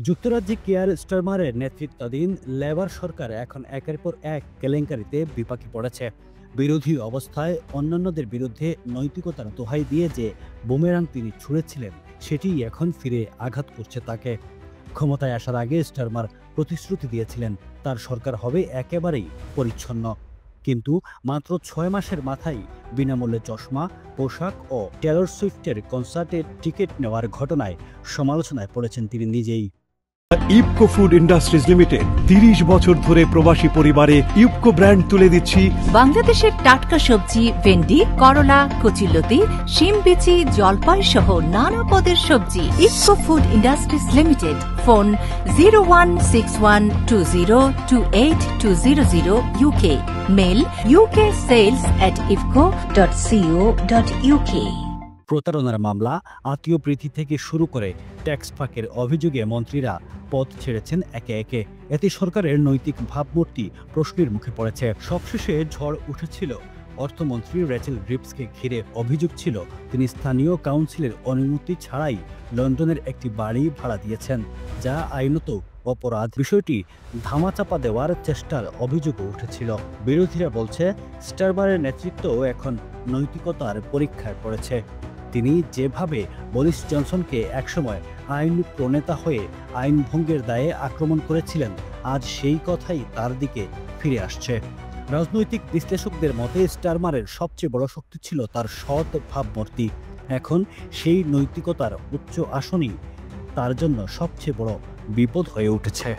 যুক্তরাজ্যে কিয়ার স্টারমারের নেতৃত্বাধীন লেবার সরকার এখন একের পর এক কেলেঙ্কারিতে বিপাকে পড়েছে। বিরোধী অবস্থায় অন্যান্যদের বিরুদ্ধে নৈতিকতার দোহাই দিয়ে যে বুমেরাং তিনি ছুঁড়েছিলেন, সেটিই এখন ফিরে আঘাত করছে তাকে। ক্ষমতায় আসার আগে স্টারমার প্রতিশ্রুতি দিয়েছিলেন তার সরকার হবে একেবারেই পরিচ্ছন্ন। কিন্তু মাত্র ৬ মাসের মাথায় বিনামূল্যে চশমা, পোশাক ও টেলর সুইফটের কনসার্টের টিকিট নেওয়ার ঘটনায় সমালোচনায় পড়েছেন তিনি নিজেই। ইপকো ফুড ইন্ডাস্ট্রিজ লিমিটেড ৩০ বছর ধরে প্রবাসী পরিবারে ইপকো ব্র্যান্ড তুলে দিচ্ছি বাংলাদেশের টাটকা সবজি, ভেন্ডি, করলা, কচিলতি, শিম বিচি, জলপাই সহ নানা পদের সবজি। Ifco food industries limited. Phone 016120282000 UK। Mail ukSales@ifco.co.uk। প্রতারণার মামলা, আত্মীয় প্রীতি থেকে শুরু করে ট্যাক্স ফাঁকের অভিযোগে মন্ত্রীরা পদ ছেড়েছেন একে একে। এতে সরকারের নৈতিক ভাবমূর্তি প্রশ্নের মুখে পড়েছে। সবশেষে ঝড় উঠেছিল অর্থমন্ত্রী রেচেল রিপসকে ঘিরে। অভিযোগ ছিল তিনি স্থানীয় কাউন্সিলের অনুমতি ছাড়াই লন্ডনের একটি বাড়ি ভাড়া দিয়েছেন, যা আইনত অপরাধ। বিষয়টি ধামাচাপা দেওয়ার চেষ্টার অভিযোগও উঠেছিল। বিরোধীরা বলছে স্টারমারের নেতৃত্ব এখন নৈতিকতার পরীক্ষায় পড়েছে। তিনি যেভাবে বরিস জনসনকে একসময় আইন প্রণেতা হয়ে আইন ভঙ্গের দায়ে আক্রমণ করেছিলেন, আজ সেই কথাই তার দিকে ফিরে আসছে। রাজনৈতিক বিশ্লেষকদের মতে স্টারমারের সবচেয়ে বড় শক্তি ছিল তার সৎ ভাবমূর্তি। এখন সেই নৈতিকতার উচ্চ আসনই তার জন্য সবচেয়ে বড় বিপদ হয়ে উঠেছে।